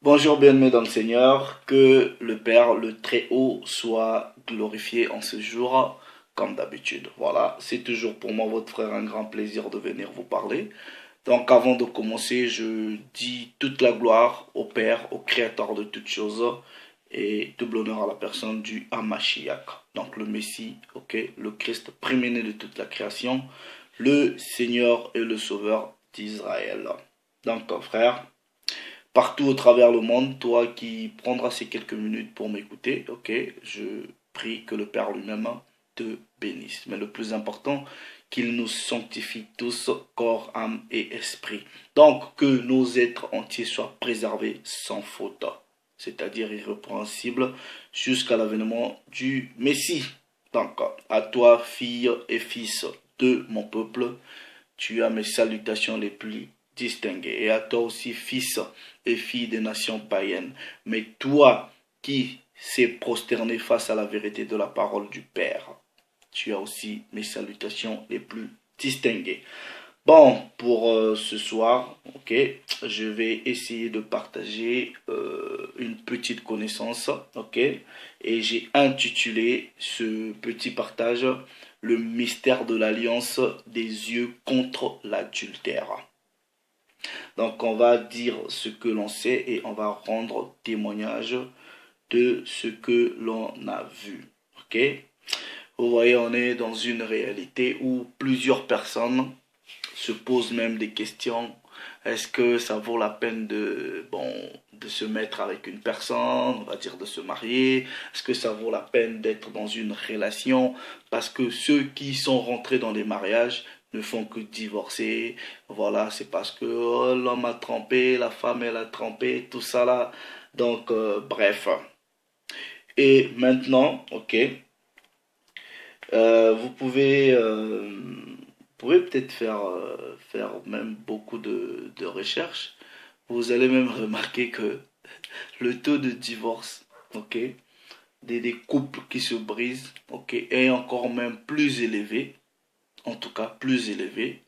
Bonjour bien-aimés dans le Seigneur, que le Père, le Très-Haut, soit glorifié en ce jour, comme d'habitude. Voilà, c'est toujours pour moi, votre frère, un grand plaisir de venir vous parler. Donc avant de commencer, je dis toute la gloire au Père, au Créateur de toutes choses, et double honneur à la personne du Hamashiach. Donc le Messie, ok, le Christ préméné de toute la création, le Seigneur et le Sauveur d'Israël. Donc frère, partout au travers le monde, toi qui prendras ces quelques minutes pour m'écouter, ok, je prie que le Père lui-même te bénisse. Mais le plus important, qu'il nous sanctifie tous, corps, âme et esprit. Donc, que nos êtres entiers soient préservés sans faute, c'est-à-dire irrépréhensibles jusqu'à l'avènement du Messie. Donc, à toi, fille et fils de mon peuple, tu as mes salutations les plus distinguées. Et à toi aussi, fils et filles des nations païennes. Mais toi qui s'est prosterné face à la vérité de la parole du Père, tu as aussi mes salutations les plus distinguées. Bon, pour ce soir, ok, je vais essayer de partager une petite connaissance, ok, et j'ai intitulé ce petit partage le mystère de l'alliance des yeux contre l'adultère. Donc on va dire ce que l'on sait et on va rendre témoignage de ce que l'on a vu, ok. Vous voyez, on est dans une réalité où plusieurs personnes se posent même des questions. Est-ce que ça vaut la peine de se mettre avec une personne, on va dire de se marier? Est-ce que ça vaut la peine d'être dans une relation? Parce que ceux qui sont rentrés dans les mariages ne font que divorcer. Voilà, c'est parce que l'homme a trompé, la femme elle a trompé, tout ça là. Donc, bref. Et maintenant, ok. Vous pouvez peut-être faire même beaucoup de recherches. Vous allez même remarquer que le taux de divorce, ok, des couples qui se brisent, ok, est encore même plus élevé, en tout cas plus élevé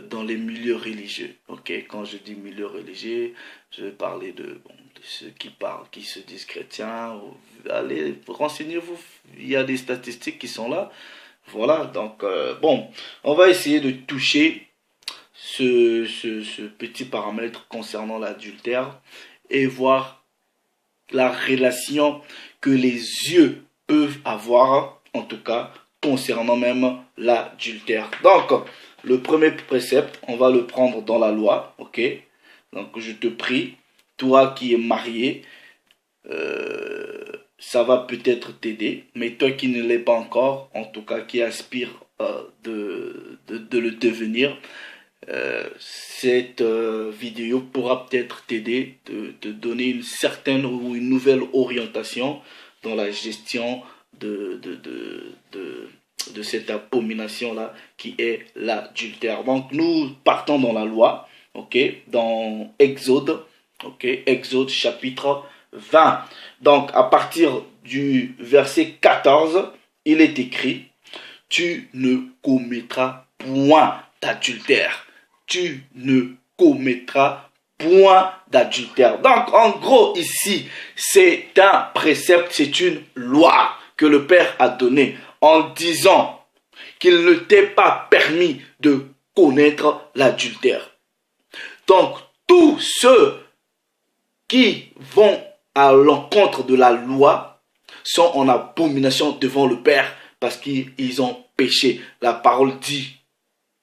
dans les milieux religieux. Ok, quand je dis milieu religieux, je vais parler de ceux qui se disent chrétiens. Allez, renseignez-vous, il y a des statistiques qui sont là. Voilà, donc on va essayer de toucher ce petit paramètre concernant l'adultère et voir la relation que les yeux peuvent avoir, en tout cas concernant même l'adultère. Donc, le premier précepte, on va le prendre dans la loi, ok? Donc, je te prie, toi qui es marié, ça va peut-être t'aider, mais toi qui ne l'es pas encore, en tout cas qui aspire de le devenir, cette vidéo pourra peut-être t'aider, te donner une certaine ou une nouvelle orientation dans la gestion de cette abomination-là qui est l'adultère. Donc nous partons dans la loi, ok, dans Exode, ok, Exode chapitre 20. Donc à partir du verset 14, il est écrit, tu ne commettras point d'adultère. Tu ne commettras point d'adultère. Donc en gros ici, c'est un précepte, c'est une loi que le Père a donnée en disant qu'il ne t'est pas permis de connaître l'adultère. Donc tous ceux qui vont à l'encontre de la loi sont en abomination devant le Père parce qu'ils ont péché. La parole dit,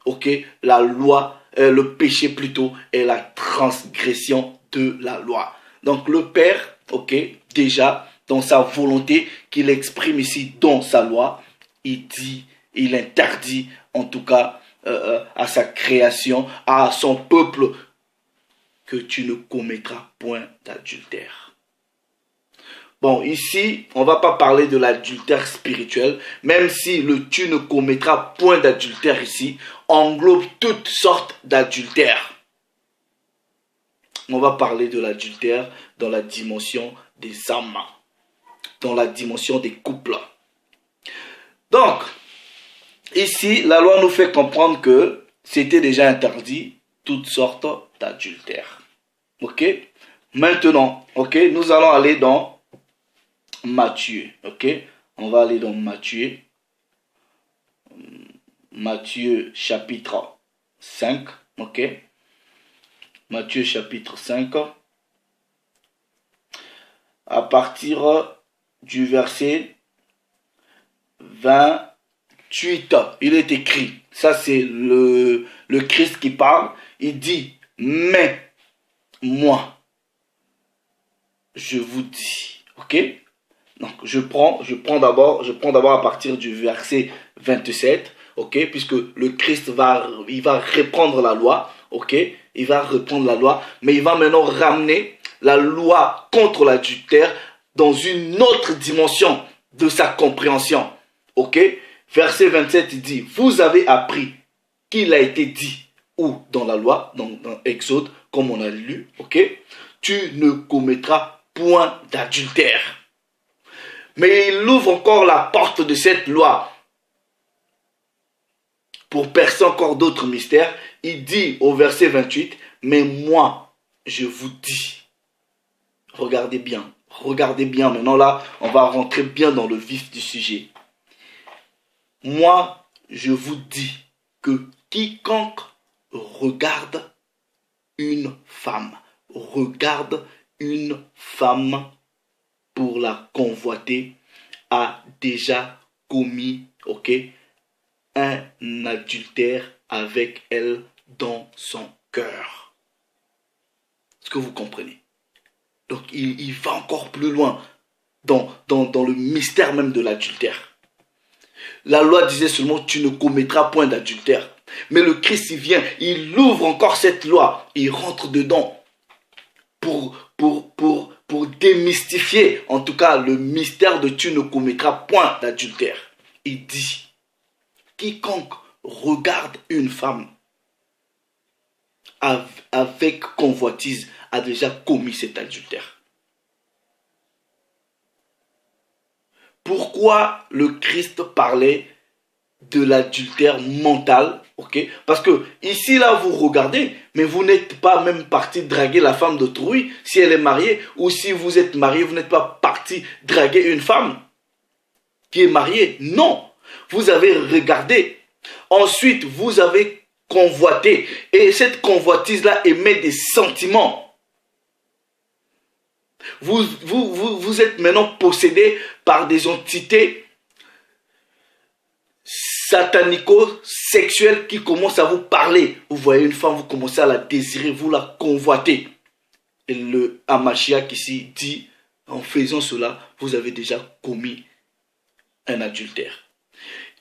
ok, la loi, le péché plutôt est la transgression de la loi. Donc le Père, ok, déjà dans sa volonté qu'il exprime ici dans sa loi, il dit, il interdit en tout cas à sa création, à son peuple, que tu ne commettras point d'adultère. Bon, ici, on ne va pas parler de l'adultère spirituel, même si le tu ne commettras point d'adultère ici englobe toutes sortes d'adultère. On va parler de l'adultère dans la dimension des âmes, dans la dimension des couples. Donc, ici, la loi nous fait comprendre que c'était déjà interdit toutes sortes d'adultère. Ok? Maintenant, ok, nous allons aller dans Matthieu, ok. On va aller dans Matthieu. Matthieu chapitre 5, ok. Matthieu chapitre 5. À partir du verset 28, il est écrit, ça c'est le Christ qui parle, il dit, mais moi, je vous dis, ok. Donc je prends d'abord à partir du verset 27, ok, puisque le Christ il va reprendre la loi, ok, il va reprendre la loi, mais il va maintenant ramener la loi contre l'adultère dans une autre dimension de sa compréhension, ok. Verset 27, il dit, vous avez appris qu'il a été dit, ou dans la loi, dans Exode, comme on a lu, ok, tu ne commettras point d'adultère. Mais il ouvre encore la porte de cette loi pour percer encore d'autres mystères. Il dit au verset 28, mais moi, je vous dis, regardez bien, maintenant là, on va rentrer bien dans le vif du sujet. Moi, je vous dis que quiconque regarde une femme pour la convoiter a déjà commis, ok, un adultère avec elle dans son cœur. Est-ce que vous comprenez? Donc il va encore plus loin dans le mystère même de l'adultère. La loi disait seulement tu ne commettras point d'adultère. Mais le Christ il vient, il ouvre encore cette loi, il rentre dedans pour démystifier en tout cas le mystère de tu ne commettras point d'adultère. Il dit, quiconque regarde une femme avec convoitise a déjà commis cet adultère. Pourquoi le Christ parlait de l'adultère mental, ok? Parce que ici là vous regardez, mais vous n'êtes pas même parti draguer la femme d'autrui si elle est mariée, ou si vous êtes marié, vous n'êtes pas parti draguer une femme qui est mariée. Non, vous avez regardé, ensuite vous avez convoité, et cette convoitise là émet des sentiments. Vous êtes maintenant possédé par des entités satanico-sexuelles qui commencent à vous parler. Vous voyez une femme, vous commencez à la désirer, vous la convoitez. Et le Hamashiach ici dit, en faisant cela, vous avez déjà commis un adultère.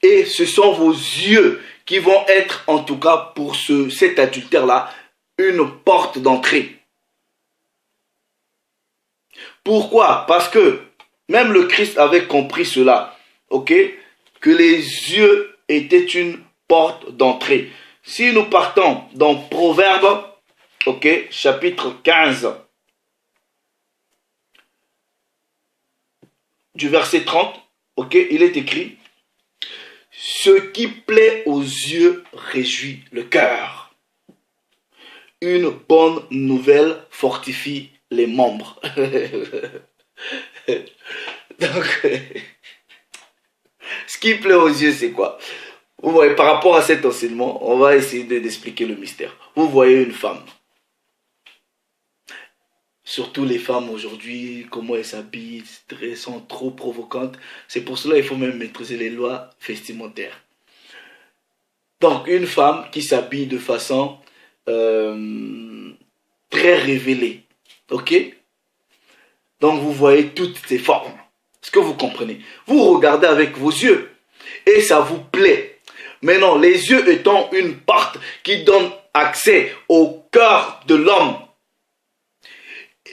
Et ce sont vos yeux qui vont être, en tout cas pour cet adultère-là, une porte d'entrée. Pourquoi? Parce que même le Christ avait compris cela, ok? Que les yeux étaient une porte d'entrée. Si nous partons dans Proverbes, ok, chapitre 15, du verset 30, ok, il est écrit, ce qui plaît aux yeux réjouit le cœur. Une bonne nouvelle fortifie les membres. Donc, ce qui plaît aux yeux, c'est quoi? Vous voyez, par rapport à cet enseignement, on va essayer d'expliquer le mystère. Vous voyez une femme. Surtout les femmes aujourd'hui, comment elles s'habillent, elles sont trop provocantes. C'est pour cela qu'il faut même maîtriser les lois vestimentaires. Donc, une femme qui s'habille de façon très révélée. Ok? Donc, vous voyez toutes ces formes. Est-ce que vous comprenez? Vous regardez avec vos yeux et ça vous plaît. Maintenant, les yeux étant une porte qui donne accès au cœur de l'homme,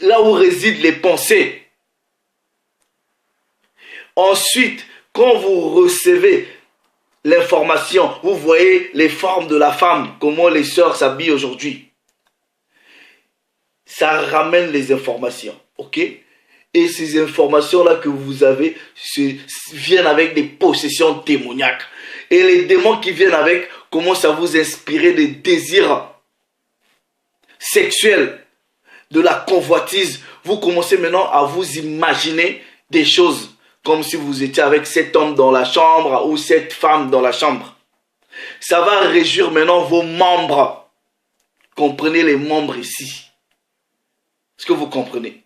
là où résident les pensées. Ensuite, quand vous recevez l'information, vous voyez les formes de la femme, comment les sœurs s'habillent aujourd'hui. Ça ramène les informations, ok? Et ces informations-là que vous avez viennent avec des possessions démoniaques. Et les démons qui viennent avec commencent à vous inspirer des désirs sexuels. de la convoitise, vous commencez maintenant à vous imaginer des choses comme si vous étiez avec cet homme dans la chambre ou cette femme dans la chambre. Ça va réjouir maintenant vos membres. Comprenez les membres ici. Est-ce que vous comprenez?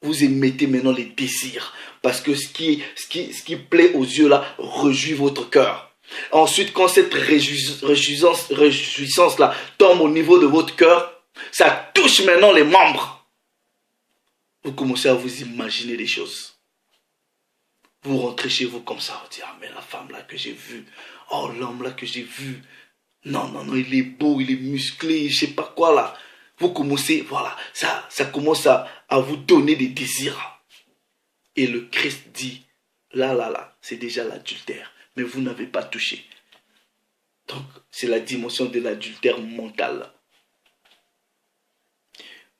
Vous émettez maintenant les désirs. Parce que ce qui plaît aux yeux là, réjouit votre cœur. Ensuite, quand cette réjouissance là tombe au niveau de votre cœur, ça touche maintenant les membres. Vous commencez à vous imaginer des choses. Vous rentrez chez vous comme ça, vous dites, ah mais la femme là que j'ai vue, oh l'homme là que j'ai vu, non, il est beau, il est musclé, je sais pas quoi là. Vous commencez, voilà, ça commence à vous donner des désirs. Et le Christ dit, là, c'est déjà l'adultère, mais vous n'avez pas touché. Donc, c'est la dimension de l'adultère mental.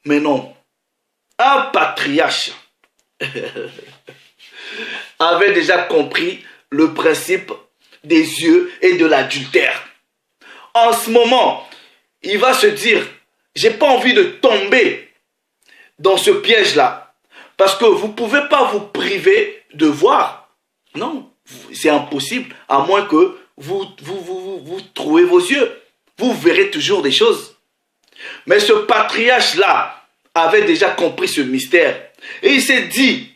Mais non, un patriarche avait déjà compris le principe des yeux et de l'adultère. En ce moment, il va se dire, j'ai pas envie de tomber dans ce piège-là. Parce que vous ne pouvez pas vous priver de voir. Non, c'est impossible, à moins que vous trouez vos yeux. Vous verrez toujours des choses. Mais ce patriarche-là avait déjà compris ce mystère. Et il s'est dit,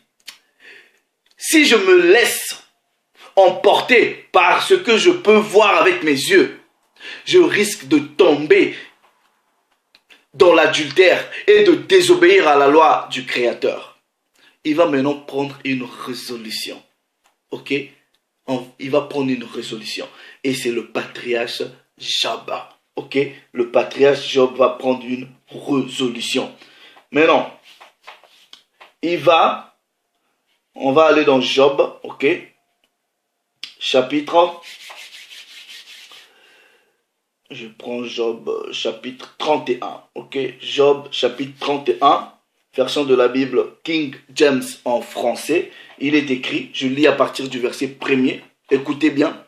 si je me laisse emporter par ce que je peux voir avec mes yeux, je risque de tomber dans l'adultère et de désobéir à la loi du Créateur. Il va maintenant prendre une résolution. Ok? Il va prendre une résolution. Et c'est le patriarche Job. Ok? Le patriarche Job va prendre une résolution. Maintenant, on va aller dans Job. Ok? Chapitre. Je prends Job chapitre 31. Ok? Job chapitre 31. Version de la Bible King James en français. Il est écrit, je lis à partir du verset 1er. Écoutez bien.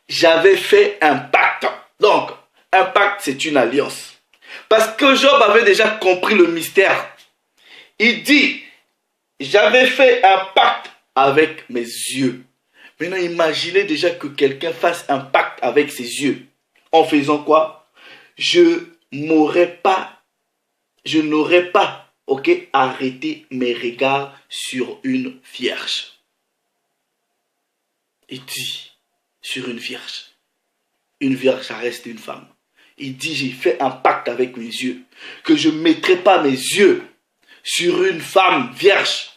J'avais fait un pacte. Donc, un pacte, c'est une alliance. Parce que Job avait déjà compris le mystère. Il dit, j'avais fait un pacte avec mes yeux. Maintenant, imaginez déjà que quelqu'un fasse un pacte avec ses yeux. En faisant quoi? Je n'aurais pas, ok, arrêté mes regards sur une vierge. Il dit, sur une vierge. Une vierge, ça reste une femme. Il dit, j'ai fait un pacte avec mes yeux, que je ne mettrai pas mes yeux sur une femme vierge.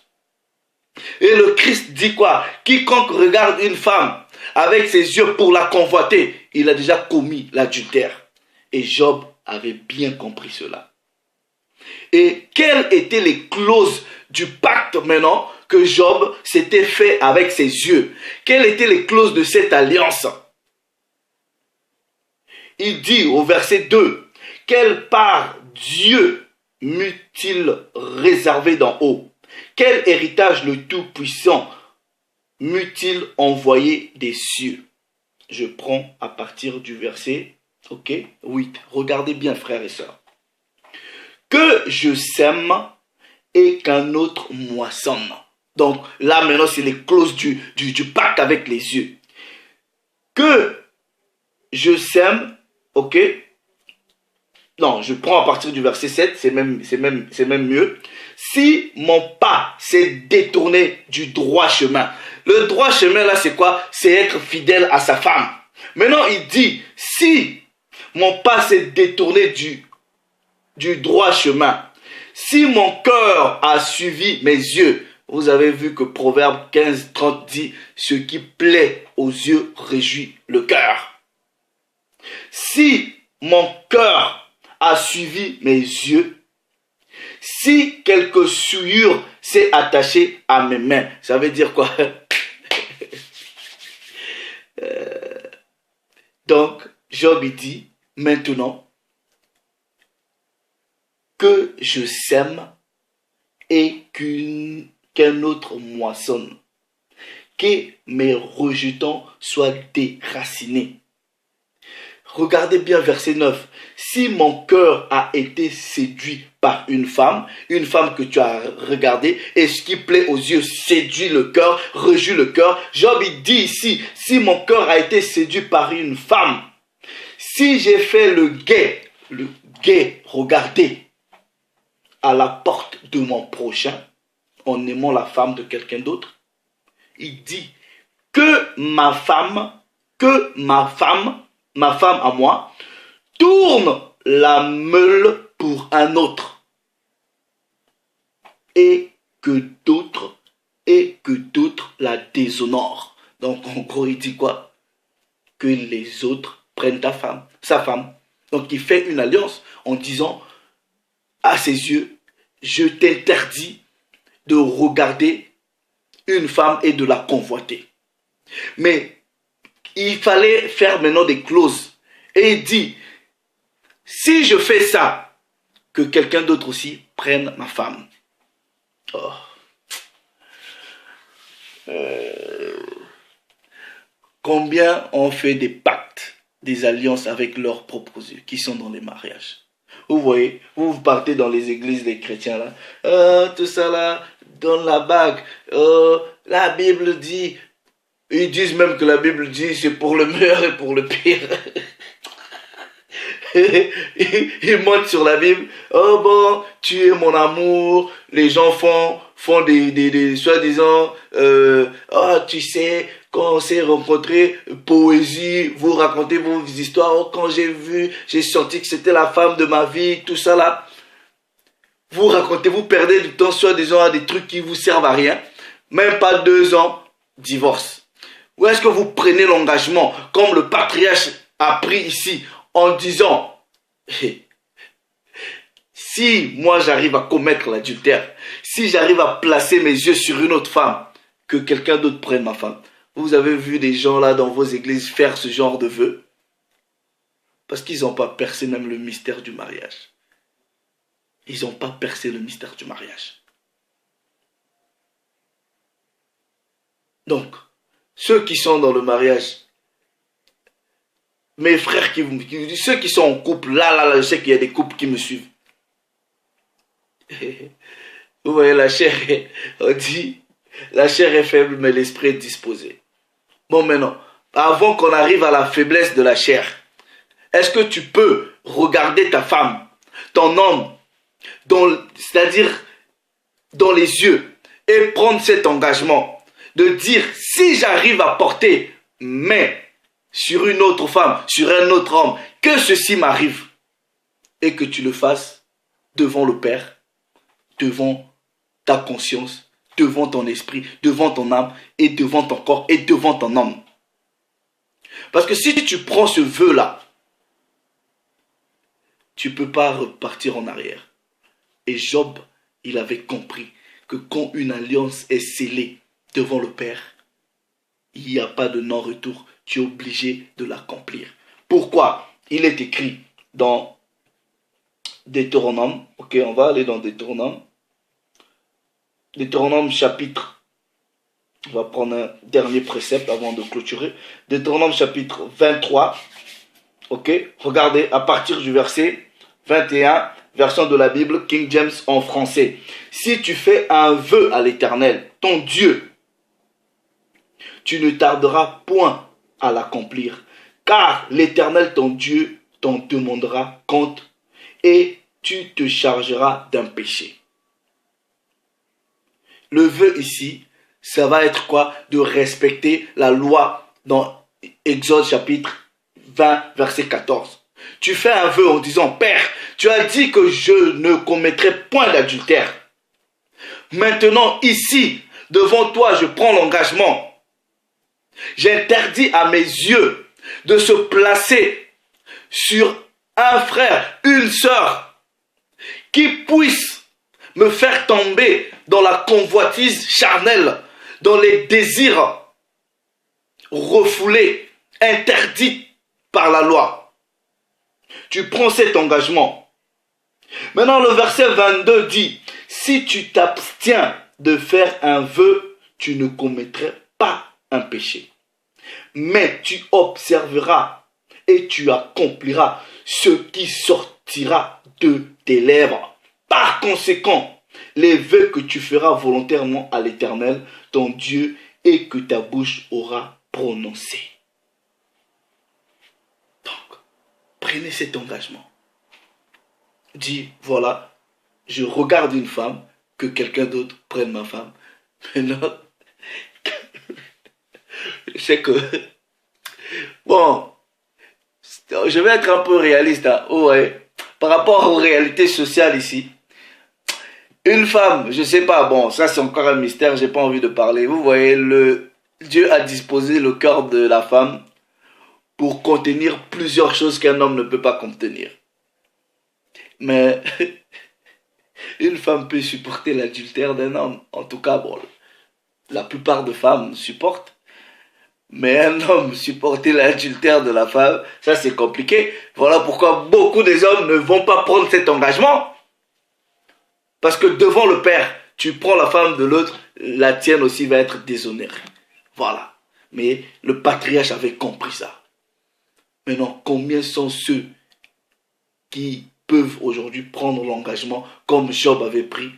Et le Christ dit quoi? Quiconque regarde une femme avec ses yeux pour la convoiter, il a déjà commis l'adultère. Et Job avait bien compris cela. Et quelles étaient les clauses du pacte maintenant que Job s'était fait avec ses yeux? Quelles étaient les clauses de cette alliance? Il dit au verset 2, quelle part Dieu m'eût-il réservé d'en haut? Quel héritage le Tout-Puissant m'eût-il envoyé des cieux? Je prends à partir du verset 8. Regardez bien, frères et sœurs. Que je sème et qu'un autre moissonne. Donc là maintenant c'est les clauses du pacte avec les yeux. Que je sème, ok? Non, je prends à partir du verset 7, c'est même mieux. Si mon pas s'est détourné du droit chemin. Le droit chemin là c'est quoi? C'est être fidèle à sa femme. Maintenant il dit, si mon pas s'est détourné du droit chemin, si mon cœur a suivi mes yeux, vous avez vu que Proverbe 15:30 dit, ce qui plaît aux yeux réjouit le cœur. Si mon cœur a suivi mes yeux, si quelque souillure s'est attachée à mes mains, ça veut dire quoi? Donc, Job dit, maintenant, que je sème et qu'un autre moissonne, que mes rejetons soient déracinés. Regardez bien verset 9. Si mon cœur a été séduit par une femme que tu as regardée, et ce qui plaît aux yeux séduit le cœur, réjouit le cœur. Job il dit ici, si mon cœur a été séduit par une femme, si j'ai fait le guet, regardez, à la porte de mon prochain, en aimant la femme de quelqu'un d'autre, il dit que ma femme à moi, tourne la meule pour un autre, et que d'autres la déshonorent. Donc en gros il dit quoi? Que les autres prennent sa femme. Donc il fait une alliance en disant à ses yeux, je t'interdis de regarder une femme et de la convoiter. Mais il fallait faire maintenant des clauses. Et il dit, si je fais ça, que quelqu'un d'autre aussi prenne ma femme. Oh. Combien ont fait des pactes, des alliances avec leurs propres yeux, qui sont dans les mariages. Vous voyez, vous partez dans les églises des chrétiens là, tout ça là, donne la bague, la Bible dit, ils disent même que la Bible dit c'est pour le meilleur et pour le pire. Ils montent sur la Bible, oh bon, tu es mon amour, les gens font des soi-disant, oh tu sais, quand on s'est rencontrés, poésie, vous racontez vos histoires, oh, quand j'ai senti que c'était la femme de ma vie, tout ça là. Vous racontez, vous perdez du temps soi-disant à des trucs qui vous servent à rien, même pas 2 ans, divorce. Ou est-ce que vous prenez l'engagement, comme le patriarche a pris ici, en disant, si moi j'arrive à commettre l'adultère, si j'arrive à placer mes yeux sur une autre femme, que quelqu'un d'autre prenne ma femme. Vous avez vu des gens là dans vos églises faire ce genre de vœux? Parce qu'ils n'ont pas percé même le mystère du mariage. Ils n'ont pas percé le mystère du mariage. Donc, ceux qui sont dans le mariage, mes frères ceux qui sont en couple, là, je sais qu'il y a des couples qui me suivent. Vous voyez, la chair, on dit, la chair est faible, mais l'esprit est disposé. Bon, maintenant, avant qu'on arrive à la faiblesse de la chair, est-ce que tu peux regarder ta femme, ton homme, c'est-à-dire dans les yeux, et prendre cet engagement de dire, si j'arrive à porter main sur une autre femme, sur un autre homme, que ceci m'arrive, et que tu le fasses devant le Père, devant ta conscience, devant ton esprit, devant ton âme, et devant ton corps, et devant ton âme. Parce que si tu prends ce vœu-là, tu ne peux pas repartir en arrière. Et Job, il avait compris que quand une alliance est scellée devant le Père, il n'y a pas de non-retour. Tu es obligé de l'accomplir. Pourquoi? Il est écrit dans Deutéronome. Ok, on va aller dans Deutéronome. Deutéronome chapitre. On va prendre un dernier précepte avant de clôturer. Deutéronome chapitre 23. Ok, regardez à partir du verset 21, version de la Bible King James en français. Si tu fais un vœu à l'Éternel, ton Dieu, tu ne tarderas point à l'accomplir, car l'Éternel ton Dieu t'en demandera compte et tu te chargeras d'un péché. Le vœu ici, ça va être quoi? De respecter la loi dans Exode chapitre 20, verset 14. Tu fais un vœu en disant, Père, tu as dit que je ne commettrai point d'adultère. Maintenant, ici, devant toi, je prends l'engagement. J'interdis à mes yeux de se placer sur un frère, une sœur, qui puisse me faire tomber dans la convoitise charnelle, dans les désirs refoulés, interdits par la loi. Tu prends cet engagement. Maintenant, le verset 22 dit, si tu t'abstiens de faire un vœu, tu ne commettrais pas un péché. Mais tu observeras et tu accompliras ce qui sortira de tes lèvres. Par conséquent, les vœux que tu feras volontairement à l'Éternel, ton Dieu, et que ta bouche aura prononcé. Donc, prenez cet engagement. Dis, voilà, je regarde une femme, que quelqu'un d'autre prenne ma femme. Maintenant, je sais que, bon, je vais être un peu réaliste. Hein. Oh, ouais. Par rapport aux réalités sociales ici, une femme, je sais pas, bon, ça c'est encore un mystère, j'ai pas envie de parler. Vous voyez, Dieu a disposé le cœur de la femme pour contenir plusieurs choses qu'un homme ne peut pas contenir. Mais une femme peut supporter l'adultère d'un homme. En tout cas, bon, la plupart de femmes supportent. Mais un homme supporter l'adultère de la femme, ça c'est compliqué. Voilà pourquoi beaucoup des hommes ne vont pas prendre cet engagement. Parce que devant le Père, tu prends la femme de l'autre, la tienne aussi va être déshonorée. Voilà. Mais le patriarche avait compris ça. Maintenant, combien sont ceux qui peuvent aujourd'hui prendre l'engagement, comme Job avait pris,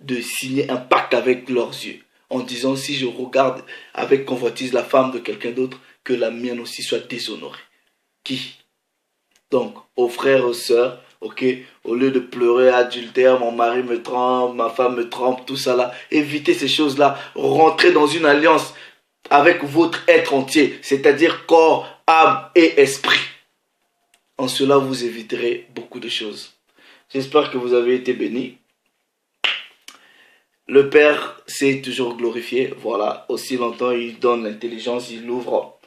de signer un pacte avec leurs yeux, en disant, si je regarde avec convoitise la femme de quelqu'un d'autre, que la mienne aussi soit déshonorée. Qui? Donc, aux frères, aux sœurs, ok, au lieu de pleurer adultère, mon mari me trompe, ma femme me trompe, tout ça là, évitez ces choses-là, rentrez dans une alliance avec votre être entier, c'est-à-dire corps, âme et esprit. En cela, vous éviterez beaucoup de choses. J'espère que vous avez été bénis. Le Père s'est toujours glorifié, voilà, aussi longtemps il donne l'intelligence, il ouvre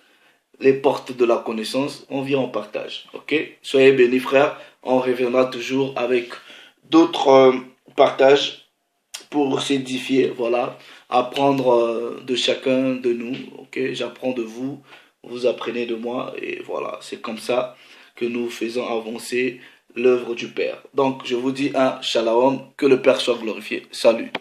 les portes de la connaissance, on vient en partage, ok? Soyez bénis frères, on reviendra toujours avec d'autres partages pour s'édifier, voilà, apprendre de chacun de nous, ok? J'apprends de vous, vous apprenez de moi, et voilà, c'est comme ça que nous faisons avancer l'œuvre du Père. Donc, je vous dis un shalom, que le Père soit glorifié. Salut.